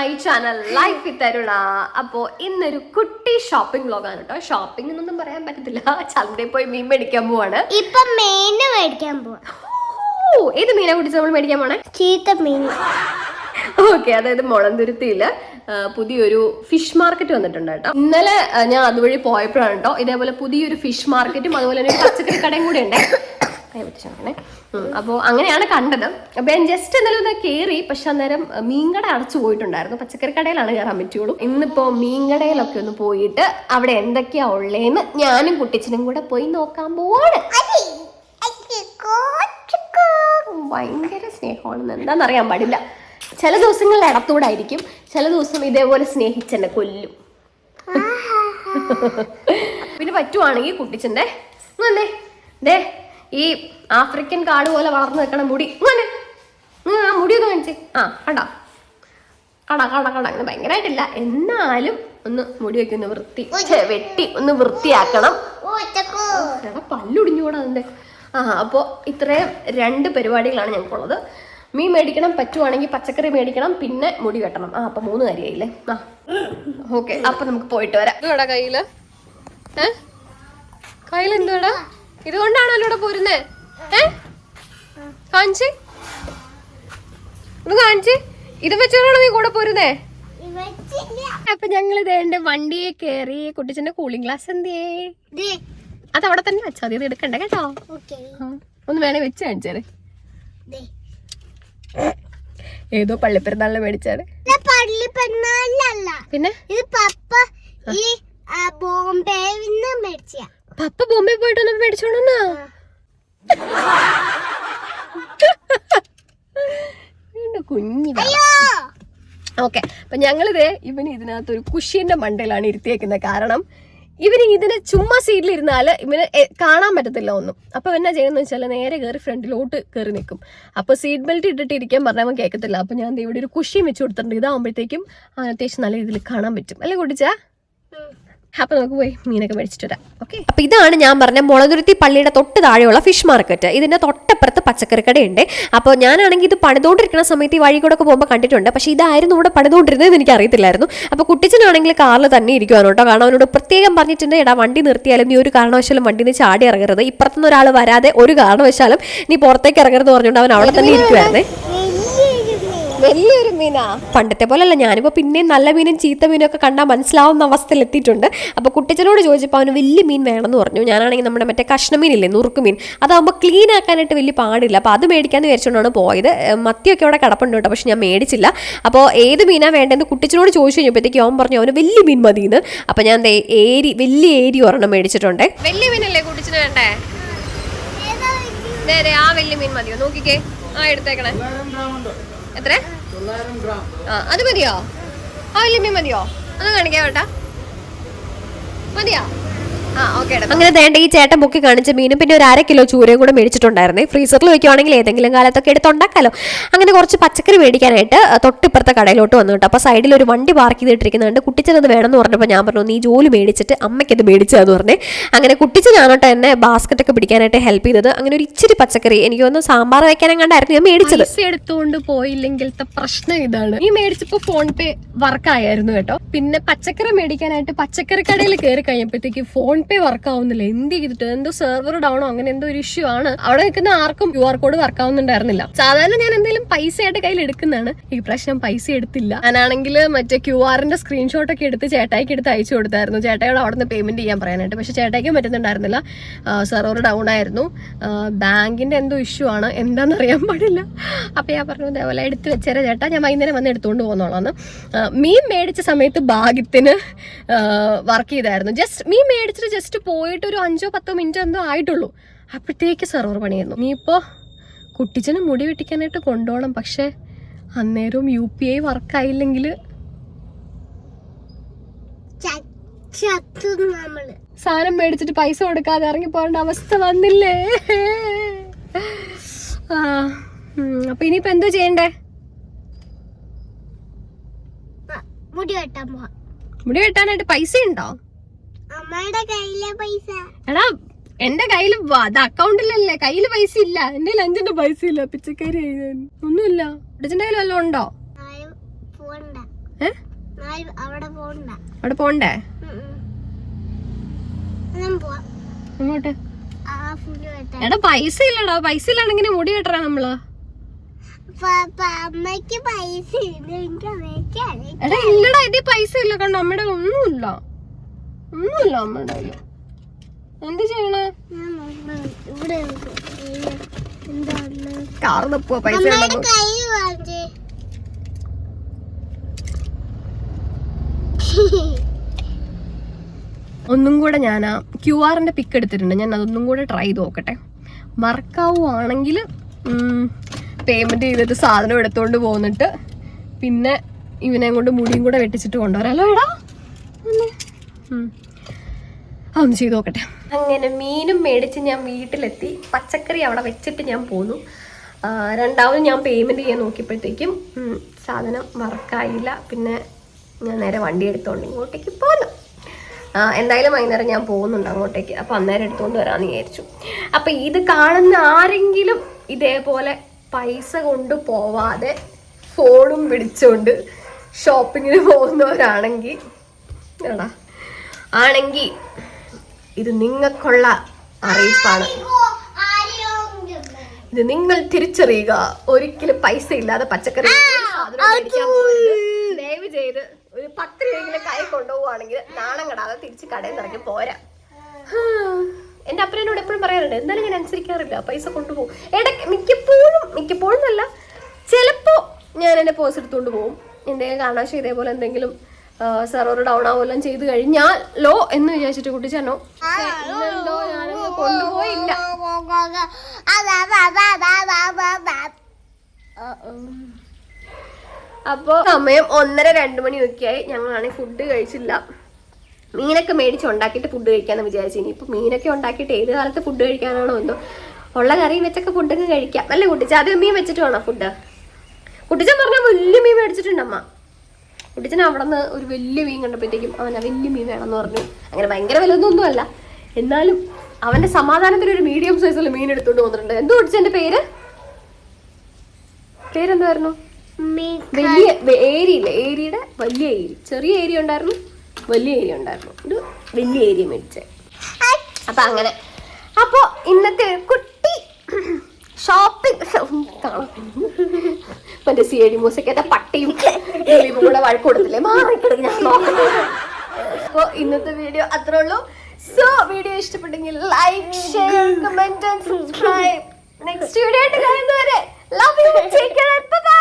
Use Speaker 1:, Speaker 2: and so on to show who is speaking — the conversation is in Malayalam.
Speaker 1: My channel life with Aruna. അപ്പോൾ ഇന്നൊരു കുട്ടി ഷോപ്പിംഗ് വ്ലോഗാണ് കേട്ടോ. ഷോപ്പിംഗ് എന്നൊന്നും പറയാൻ പറ്റത്തില്ല, ചന്തയിൽ പോയി മീൻ മേടിക്കാൻ പോവാണ്.
Speaker 2: ഇപ്പൊ മീൻ മേടിക്കാൻ പോവാ.
Speaker 1: ഏത് മീനെ കുടിച്ച് നമ്മൾ മേടിക്കാൻ പോണേ?
Speaker 2: ചീത്ത മീൻ.
Speaker 1: ഓക്കെ, അതായത് മുളന്തുരുത്തിയില് പുതിയൊരു ഫിഷ് മാർക്കറ്റ് വന്നിട്ടുണ്ട് കേട്ടോ. ഇന്നലെ ഞാൻ അതുവഴി പോയപ്പോഴാണ് കേട്ടോ ഇതേപോലെ പുതിയൊരു ഫിഷ് മാർക്കറ്റും അതുപോലെ തന്നെ ഒരു പച്ചക്കറി കടയും കൂടെ ഉണ്ട്. അപ്പോൾ അങ്ങനെയാണ് കണ്ടത്. അപ്പൊ ഞാൻ ജസ്റ്റ് എന്നാലും ഒന്ന് കയറി, പക്ഷെ അന്നേരം മീൻകട അടച്ചു പോയിട്ടുണ്ടായിരുന്നു. പച്ചക്കറി കടയിലാണ് കയറാൻ പറ്റുള്ളൂ. ഇന്നിപ്പോ മീൻകടയിലൊക്കെ ഒന്ന് പോയിട്ട് അവിടെ എന്തൊക്കെയാ ഉള്ളേന്ന് ഞാനും കുട്ടിച്ചനും കൂടെ പോയി നോക്കാൻ പോവാണ്. ഭയങ്കര സ്നേഹമാണെന്ന് എന്താണെന്നറിയാൻ പാടില്ല. ചില ദിവസങ്ങളിൽ ഇടത്തൂടായിരിക്കും, ചില ദിവസം ഇതേപോലെ സ്നേഹിച്ചെന്നെ കൊല്ലും. പിന്നെ പറ്റുവാണെങ്കിൽ കുട്ടിച്ചന്റെ ദേ ഈ ആഫ്രിക്കൻ കാട് പോലെ വളർന്നു നിൽക്കണ മുടി ആ മുടിയൊക്കെ കാണിച്ചേ. ആ കടാ കട കട കട അങ്ങനെ ഭയങ്കരമായിട്ടില്ല, എന്നാലും ഒന്ന് മുടിയൊക്കെ ഒന്ന് വെട്ടി ഒന്ന് വൃത്തിയാക്കണം. പല്ലുടിഞ്ഞുകൂടാ അതിന്റെ. അപ്പോൾ ഇത്രയും 2 പരിപാടികളാണ് ഞങ്ങൾക്കുള്ളത്. മീൻ മേടിക്കണം, പറ്റുവാണെങ്കിൽ പച്ചക്കറി മേടിക്കണം, പിന്നെ മുടി വെട്ടണം. അപ്പൊ 3 കാര്യമായില്ലേ. ഓക്കെ, അപ്പൊ നമുക്ക് പോയിട്ട് വരാം. ഇതുവാടാ കയ്യില് കയ്യിലെന്തുവാടാ? ഇതുകൊണ്ടാണല്ലോ ഇവിടെ പോരുന്നേ. കാണിച്ച് കാണിച്ച് ഇത് വെച്ചോളാണ് നീ കൂടെ പോരുന്നേ. അപ്പൊ ഞങ്ങൾ ഇതേണ്ട വണ്ടിയെ കയറി. കുട്ടിച്ചന്റെ കൂളിംഗ് ഗ്ലാസ് എന്തേ? അതവിടെ തന്നെ വെച്ചാ മതി, ഇത് എടുക്കണ്ടേ കേട്ടോ. ഒന്ന് വേണേ വെച്ച് കാണിച്ചേരെ. ഏതോ പള്ളിപ്പെരുന്നാളിന് മേടിച്ചാണ്. പിന്നെ പപ്പ ബോംബെ പോയിട്ട് മേടിച്ചോണെന്നാ. കുഞ്ഞിതാ. ഓക്കെ, അപ്പൊ ഞങ്ങളിത് ഇവന് ഇതിനകത്ത് ഒരു കുഷ്യന്റെ മണ്ടയിലാണ് ഇരുത്തിയേക്കുന്നത്. കാരണം ഇവന് ഇതിന് ചുമ്മാ സീറ്റിലിരുന്നാല് ഇവന് കാണാൻ പറ്റത്തില്ല ഒന്നും. അപ്പൊ എന്നാ ചെയ്യുന്ന വെച്ചാൽ നേരെ കയറി ഫ്രണ്ടിലോട്ട് കയറി നിൽക്കും. അപ്പൊ സീറ്റ് ബെൽറ്റ് ഇട്ടിട്ട് ഇരിക്കാൻ പറഞ്ഞാൽ അവൻ കേൾക്കത്തില്ല. അപ്പൊ ഞാൻ ഇവിടെ ഒരു കുഷ്യയും വെച്ച് കൊടുത്തിട്ടുണ്ട്. ഇതാകുമ്പോഴത്തേക്കും അത്യാവശ്യം നല്ല രീതിയിൽ കാണാൻ പറ്റും അല്ലേ കുട്ടിച്ചാ? അപ്പൊ നമുക്ക് പോയി മീനൊക്കെ മേടിച്ചിട്ട് വരാം. ഓക്കെ, അപ്പൊ ഇതാണ് ഞാൻ പറഞ്ഞ മുളന്തുരുത്തി പള്ളിയുടെ തൊട്ട് താഴെയുള്ള ഫിഷ് മാർക്കറ്റ്. ഇതിന്റെ തൊട്ടപ്പുറത്ത് പച്ചക്കറി കടയുണ്ട്. അപ്പോൾ ഞാനാണെങ്കിൽ ഇത് പണിതുകൊണ്ടിരിക്കുന്ന സമയത്ത് ഈ വഴി കൂടെ ഒക്കെ പോകുമ്പോൾ കണ്ടിട്ടുണ്ട്. പക്ഷേ ഇതായിരുന്നു ഇവിടെ പണിതുകൊണ്ടിരുന്നതെന്ന് എനിക്ക് അറിയത്തില്ലായിരുന്നു. അപ്പോൾ കുട്ടിച്ചനാണെങ്കിൽ കാറിൽ തന്നെ ഇരിക്കുവാണ് കേട്ടോ. കാരണം അവനോട് പ്രത്യേകം പറഞ്ഞിട്ടുണ്ട്, എടാ വണ്ടി നിർത്തിയാലും നീ ഒരു കാരണവശാലും വണ്ടിയിൽ നിന്ന് ചാടി ഇറങ്ങരുത്, ഇപ്പുറത്തുനിന്ന് ഒരാൾ വരാതെ ഒരു കാരണവശാലും നീ പുറത്തേക്ക് ഇറങ്ങരുത് പറഞ്ഞുകൊണ്ട് അവൻ അവിടെ തന്നെ ഇരിക്കുവായിരുന്നേ. വലിയൊരു മീനാ. പണ്ടത്തെ പോലല്ല, ഞാനിപ്പോൾ പിന്നെയും നല്ല മീനും ചീത്ത മീനും ഒക്കെ കണ്ടാൽ മനസ്സിലാവുന്ന അവസ്ഥയിൽ എത്തിയിട്ടുണ്ട്. അപ്പോൾ കുട്ടിച്ചനോട് ചോദിച്ചപ്പോൾ അവന് വലിയ മീൻ വേണമെന്ന് പറഞ്ഞു. ഞാനാണെങ്കിൽ നമ്മുടെ മറ്റേ കഷ്ണമീനില്ലേ, നുറുക്കുമീൻ, അതാകുമ്പോൾ ക്ലീൻ ആക്കാനായിട്ട് വലിയ പാടില്ല. അപ്പോൾ അത് മേടിക്കാമെന്ന് വിചാരിച്ചുകൊണ്ടാണ് പോയത്. മത്തിയൊക്കെ അവിടെ കിടപ്പുണ്ട് കേട്ടോ, പക്ഷെ ഞാൻ മേടിച്ചില്ല. അപ്പോൾ ഏത് മീനാണ് വേണ്ടതെന്ന് കുട്ടിച്ചനോട് ചോദിച്ചു കഴിഞ്ഞപ്പോഴത്തേക്ക് അവൻ പറഞ്ഞു അവന് വലിയ മീൻ മതിയെന്ന്. അപ്പോൾ ഞാൻ വലിയ ഏരി ഒരെണ്ണം മേടിച്ചിട്ടുണ്ട്. വലിയ മീനല്ലേ കുട്ടിച്ചന് വേണ്ടേ? ആ വലിയ മീൻ മതിയോ? നോക്കിക്കേ, എടുത്തേക്കണേ. എത്ര? അത് മതിയോ? വലിയ മീൻ മതിയോ? ഒന്ന് കാണിക്കാൻ വേട്ടാ, മതിയോ? അങ്ങനെ വേണ്ട ഈ ചേട്ടൻ പൊക്കി കാണിച്ച മീനും പിന്നെ ഒരു 1/2 കിലോ ചൂരയും കൂടെ മേടിച്ചിട്ടുണ്ടായിരുന്നേ. ഫ്രീസറിൽ വെക്കുവാണെങ്കിൽ ഏതെങ്കിലും കാലത്തൊക്കെ എടുത്തുണ്ടാക്കാലോ. അങ്ങനെ കുറച്ച് പച്ചക്കറി മേടിക്കാനായിട്ട് തൊട്ടിപ്പുറത്തെ കടയിലോട്ട് വന്നു കേട്ടോ. അപ്പോൾ സൈഡിൽ ഒരു വണ്ടി പാർക്ക് ചെയ്തിട്ടിരിക്കുന്നുണ്ട്. കുട്ടിച്ചനത് വേണമെന്ന് പറഞ്ഞപ്പോൾ ഞാൻ പറഞ്ഞു നീ ജോലി മേടിച്ചിട്ട് അമ്മയ്ക്കത് മേടിച്ചതെന്ന് പറഞ്ഞേ. അങ്ങനെ കുട്ടിച്ചനാണ് കേട്ടോ എന്നെ ബാസ്ക്കറ്റൊക്കെ പിടിക്കാനായിട്ട് ഹെൽപ്പ് ചെയ്തത്. അങ്ങനെ ഒരു ഇച്ചിരി പച്ചക്കറി, എനിക്ക് ഒന്ന് സാമ്പാർ വയ്ക്കാനും കണ്ടായിരുന്നു ഞാൻ മേടിച്ചത്. എടുത്തുകൊണ്ട് പോയില്ലെങ്കിലത്തെ പ്രശ്നം ഇതാണ്, ഈ മേടിച്ചപ്പോൾ ഫോൺ പേ വർക്കായിരുന്നു കേട്ടോ. പിന്നെ പച്ചക്കറി മേടിക്കാനായിട്ട് പച്ചക്കറി കടയിൽ കയറി കഴിഞ്ഞപ്പോഴത്തേക്ക് ഫോൺ പേ വർക്ക് ആവുന്നില്ല. എന്ത് ചെയ്തിട്ട് എന്തോ സെർവർ ഡൗണോ അങ്ങനെ എന്തോ ഒരു ഇഷ്യൂ ആണ്. അവിടെ നിൽക്കുന്ന ആർക്കും QR കോഡ് വർക്ക് ആവുന്നുണ്ടായിരുന്നില്ല. സാധാരണ ഞാൻ എന്തെങ്കിലും പൈസയായിട്ട് കയ്യിൽ എടുക്കുന്നതാണ്, ഈ പ്രശ്നം പൈസ എടുത്തില്ല. ഞാനാണെങ്കിൽ മറ്റേ QR-ന്റെ സ്ക്രീൻഷോട്ട് ഒക്കെ എടുത്ത് ചേട്ടായിക്ക് എടുത്ത് അയച്ചു കൊടുത്തായിരുന്നു, ചേട്ടായിയോട് അവിടെ നിന്ന് പേയ്മെന്റ് ചെയ്യാൻ പറയാനായിട്ട്. പക്ഷെ ചേട്ടായിക്കും പറ്റുന്നുണ്ടായിരുന്നില്ല, സെർവർ ഡൗൺ ആയിരുന്നു. ബാങ്കിന്റെ എന്തോ ഇഷ്യൂ ആണ്, എന്താണെന്നറിയാൻ പാടില്ല. അപ്പൊ ഞാൻ പറഞ്ഞു അതേപോലെ എടുത്ത് വെച്ചേരാ ചേട്ടാ, ഞാൻ വൈകുന്നേരം വന്ന് എടുത്തുകൊണ്ട് പോകുന്നോളാന്ന്. മീൻ മേടിച്ച സമയത്ത് ഭാഗ്യത്തിന് വർക്ക് ചെയ്തായിരുന്നു. മീൻ മേടിച്ചിട്ട് ജസ്റ്റ് പോയിട്ട് ഒരു 5-10 മിനിറ്റ് എന്തോ ആയിട്ടുള്ളൂ, അപ്പോഴത്തേക്ക് സെർവർ പണിയായിരുന്നു. ഇനിയിപ്പോ കുട്ടിച്ചന് മുടി വെട്ടിക്കാനായിട്ട് കൊണ്ടുപോകണം. പക്ഷെ അന്നേരവും UPI വർക്കായില്ലെങ്കിൽ സാധനം മേടിച്ചിട്ട് പൈസ കൊടുക്കാതെ ഇറങ്ങി പോകേണ്ട അവസ്ഥ വന്നില്ലേ. അപ്പൊ ഇനിയിപ്പോ എന്തോ ചെയ്യണ്ടേ? മുടി വെട്ടാനായിട്ട് പൈസ ഉണ്ടോ? എടാ എന്റെ കയ്യിൽ അത് അക്കൗണ്ടിലല്ലേ, കയ്യില് പൈസ ഇല്ല. എന്റെ 5 പൈസ ഇല്ല, പിച്ചക്കാരി ഒന്നുമില്ല. അച്ഛൻ്റെ കയ്യിൽ വല്ലതും ഉണ്ടോ? അവിടെ പോണ്ടേ? അങ്ങോട്ട് എടാ പൈസ ഇല്ലടാ. പൈസ ഇല്ലാണെങ്കിൽ മുടി വെട്ടറാ നമ്മള്. എടാ ഇല്ലടാ, ഇത് പൈസ ഇല്ല. കണ്ടോ നമ്മുടെ ഒന്നുമില്ല നമ്മുടെ കയ്യില്. എന്ത് ചെയ്യണേ? കാറ് തപ്പുവാ പൈസ. ഒന്നും കൂടെ ഞാൻ ആ QR-ന്റെ പിക്ക് എടുത്തിട്ടുണ്ട്. ഞാൻ അതൊന്നും കൂടെ ട്രൈ ചെയ്ത് നോക്കട്ടെ. വർക്കാവുകയാണെങ്കിൽ പേയ്മെന്റ് ചെയ്തിട്ട് സാധനം എടുത്തോണ്ട് പോന്നിട്ട് പിന്നെ ഇവനെ കൊണ്ട് മുടിയും കൂടെ വെട്ടിച്ചിട്ട് കൊണ്ടുവരാലോ. എടാ അതൊന്ന് ചെയ്ത് നോക്കട്ടെ. അങ്ങനെ മീനും മേടിച്ച് ഞാൻ വീട്ടിലെത്തി. പച്ചക്കറി അവിടെ വെച്ചിട്ട് ഞാൻ പോന്നു. രണ്ടാമത് ഞാൻ പേയ്മെന്റ് ചെയ്യാൻ നോക്കിയപ്പോഴത്തേക്കും സാധനം വർക്കായില്ല. പിന്നെ ഞാൻ നേരെ വണ്ടി എടുത്തോണ്ട് ഇങ്ങോട്ടേക്ക് പോന്നു. എന്തായാലും വൈകുന്നേരം ഞാൻ പോകുന്നുണ്ട് അങ്ങോട്ടേക്ക്. അപ്പം അന്നേരം എടുത്തുകൊണ്ട് വരാമെന്ന് വിചാരിച്ചു. അപ്പം ഇത് കാണുന്ന ആരെങ്കിലും ഇതേപോലെ പൈസ കൊണ്ട് പോവാതെ ഫോണും പിടിച്ചുകൊണ്ട് ഷോപ്പിങ്ങിന് പോകുന്നവരാണെങ്കിൽ ഇത് നിങ്ങൾക്കുള്ള അറിയിപ്പാണ്. ഇത് നിങ്ങൾ തിരിച്ചറിയുക. ഒരിക്കലും പൈസ ഇല്ലാതെ പച്ചക്കറി ദയവ് ചെയ്ത് ഒരു 10 രൂപയെങ്കിലും കൈ കൊണ്ടുപോവുകയാണെങ്കിൽ നാണം കെടാതെ തിരിച്ച് കടയിൽ നിന്ന് ഇറങ്ങി പോരാ. എൻ്റെ അപ്പനോട് എപ്പോഴും പറയാറുണ്ട്, എന്തായാലും ഞാൻ അനുസരിക്കാറില്ല, പൈസ കൊണ്ടുപോകും. ഇടയ്ക്ക് മിക്കപ്പോഴും അല്ല, ചിലപ്പോൾ ഞാൻ എൻ്റെ പേഴ്സ് എടുത്തുകൊണ്ട് പോകും. എന്തെങ്കിലും കാരണവശാൽ ഇതേപോലെ എന്തെങ്കിലും സെർവർ ഡൗൺ ആവുമെല്ലാം ചെയ്ത് കഴിഞ്ഞാലോ എന്ന് വിചാരിച്ചിട്ട് കുട്ടിച്ചേനോ എന്തോ ഞാനൊന്നും കൊണ്ടുപോയില്ല. അപ്പോൾ സമയം 1:30-2 മണിയൊക്കെയായി. ഞങ്ങളാണെങ്കിൽ ഫുഡ് കഴിച്ചില്ല. മീനൊക്കെ മേടിച്ച് ഉണ്ടാക്കിയിട്ട് ഫുഡ് കഴിക്കാമെന്ന് വിചാരിച്ചു. ഇനിയിപ്പോൾ മീനൊക്കെ ഉണ്ടാക്കിയിട്ട് ഏത് കാലത്ത് ഫുഡ് കഴിക്കാനാണോ എന്തോ. ഉള്ള കറി വെച്ചൊക്കെ ഫുഡൊക്കെ കഴിക്കാം അല്ലേ കുട്ടിച്ച? ആദ്യം മീൻ വെച്ചിട്ട് വേണം ഫുഡ്. കുട്ടിച്ചൻ പറഞ്ഞാൽ വലിയ മീൻ മേടിച്ചിട്ടുണ്ടമ്മ. കുട്ടിച്ചൻ അവിടെ നിന്ന് ഒരു വലിയ മീൻ കണ്ടപ്പോഴത്തേക്കും അവനാ വലിയ മീൻ വേണമെന്ന് പറഞ്ഞു. അങ്ങനെ ഭയങ്കര വിലയൊന്നും അല്ല, എന്നാലും അവൻ്റെ സമാധാനത്തിന് ഒരു മീഡിയം സൈസുള്ള മീൻ എടുത്തുകൊണ്ട് വന്നിട്ടുണ്ട്. എന്തോ കുട്ടിച്ചൻ്റെ പേരെന്തായിരുന്നു? വലിയ ഏരിയില്ല, ഏരിയുടെ വലിയ ഏരി. ചെറിയ ഏരിയ ഉണ്ടായിരുന്നു, വലിയ ഏരിയ ഉണ്ടായിരുന്നു. ഒരു വലിയ ഏരിയ മേടിച്ചേ. അപ്പൊ അങ്ങനെ. അപ്പൊ ഇന്നത്തെ കുട്ടി ഷോപ്പിംഗ് കാണാം. മറ്റേ CID മൂസക്കത്തെ പട്ടിയും കൂടെ വഴക്ക് കൊടുത്തില്ലേ, മാറിക്കിടക്ക് ഞാൻ നോക്കുന്നത്. അപ്പൊ ഇന്നത്തെ വീഡിയോ അത്രേ ഉള്ളൂ. സോ വീഡിയോ ഇഷ്ടപ്പെട്ടെങ്കിൽ like, share, comment and subscribe. Next video ആയിട്ട് കാണുന്നവരെ love you, take care, by.